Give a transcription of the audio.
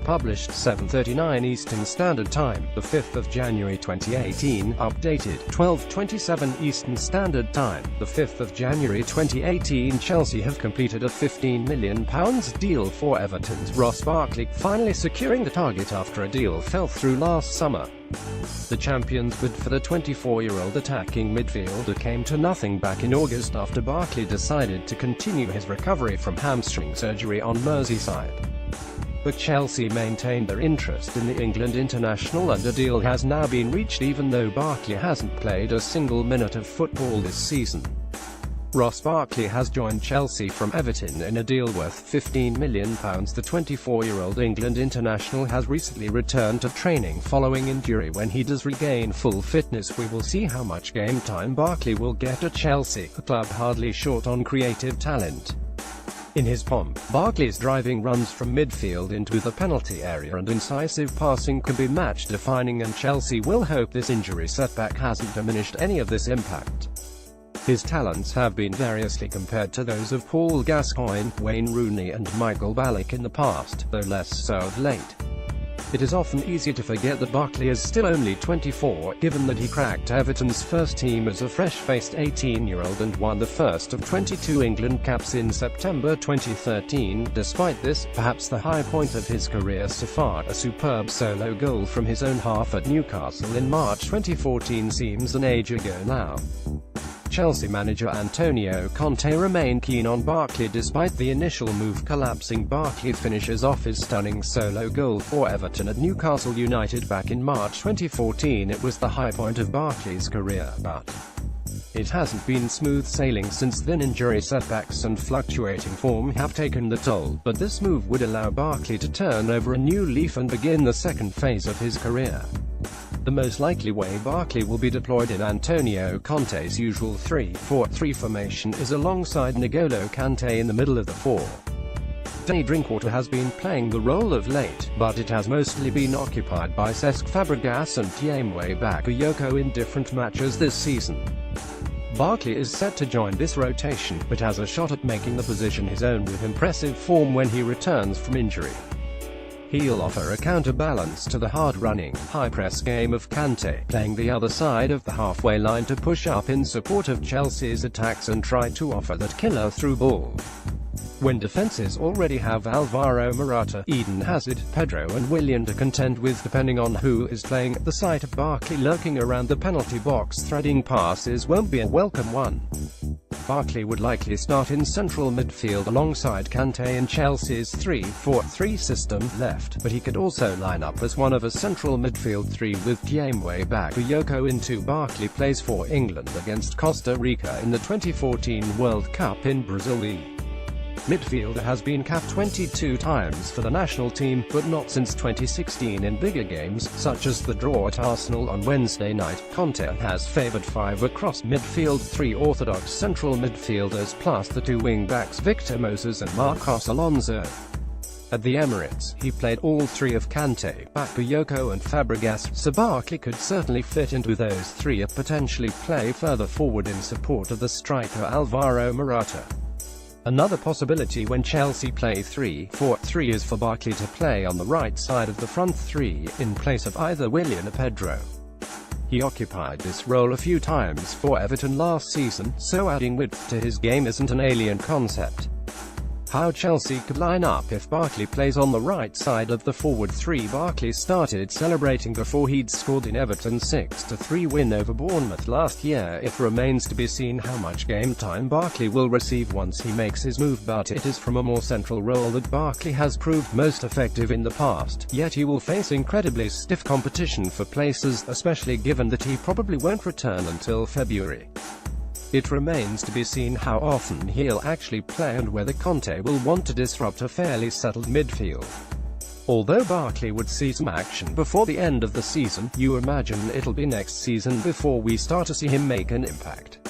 Published 7:39 Eastern Standard Time, the 5th of January 2018. Updated 12:27 Eastern Standard Time, the 5th of January 2018. Chelsea have completed a £15 million deal for Everton's Ross Barkley, finally securing the target after a deal fell through last summer. The champions' bid for the 24-year-old attacking midfielder came to nothing back in August after Barkley decided to continue his recovery from hamstring surgery on Merseyside. But Chelsea maintained their interest in the England international, and a deal has now been reached even though Barkley hasn't played a single minute of football this season. Ross Barkley has joined Chelsea from Everton in a deal worth £15 million. The 24-year-old England international has recently returned to training following injury. When he does regain full fitness, we will see how much game time Barkley will get at Chelsea, a club hardly short on creative talent. In his pomp, Barkley's driving runs from midfield into the penalty area and incisive passing can be match-defining, and Chelsea will hope this injury setback hasn't diminished any of this impact. His talents have been variously compared to those of Paul Gascoigne, Wayne Rooney and Michael Ballack in the past, though less so of late. It is often easy to forget that Barkley is still only 24, given that he cracked Everton's first team as a fresh-faced 18-year-old and won the first of 22 England caps in September 2013. Despite this, perhaps the high point of his career so far, a superb solo goal from his own half at Newcastle in March 2014, seems an age ago now. Chelsea manager Antonio Conte remained keen on Barkley despite the initial move collapsing. Barkley finishes off his stunning solo goal for Everton at Newcastle United back in March 2014. It was the high point of Barkley's career, but it hasn't been smooth sailing since then. Injury setbacks and fluctuating form have taken the toll, but this move would allow Barkley to turn over a new leaf and begin the second phase of his career. The most likely way Barkley will be deployed in Antonio Conte's usual 3-4-3 formation is alongside N'Golo Kante in the middle of the four. Drinkwater has been playing the role of late, but it has mostly been occupied by Cesc Fabregas and Diemwe Bakayoko in different matches this season. Barkley is set to join this rotation, but has a shot at making the position his own with impressive form when he returns from injury. He'll offer a counterbalance to the hard-running, high-press game of Kante, playing the other side of the halfway line to push up in support of Chelsea's attacks and try to offer that killer through ball. When defences already have Alvaro Morata, Eden Hazard, Pedro and Willian to contend with depending on who is playing, the sight of Barkley lurking around the penalty box threading passes won't be a welcome one. Barkley would likely start in central midfield alongside Kante in Chelsea's 3-4-3 system left, but he could also line up as one of a central midfield three with Diemwe Bakayoko in two. Barkley plays for England against Costa Rica in the 2014 World Cup in Brazil. The midfielder has been capped 22 times for the national team, but not since 2016 in bigger games, such as the draw at Arsenal on Wednesday night. Conte has favoured five across midfield, three orthodox central midfielders plus the two wing-backs Victor Moses and Marcos Alonso. At the Emirates, he played all three of Kante, Bakayoko and Fabregas, so Barkley could certainly fit into those three or potentially play further forward in support of the striker Alvaro Morata. Another possibility when Chelsea play 3-4-3 is for Barkley to play on the right side of the front three, in place of either Willian or Pedro. He occupied this role a few times for Everton last season, so adding width to his game isn't an alien concept. How Chelsea could line up if Barkley plays on the right side of the forward three. Barkley started celebrating before he'd scored in Everton's 6-3 win over Bournemouth last year. It remains to be seen how much game time Barkley will receive once he makes his move, but it is from a more central role that Barkley has proved most effective in the past, yet he will face incredibly stiff competition for places, especially given that he probably won't return until February. It remains to be seen how often he'll actually play and whether Conte will want to disrupt a fairly settled midfield. Although Barkley would see some action before the end of the season, you imagine it'll be next season before we start to see him make an impact.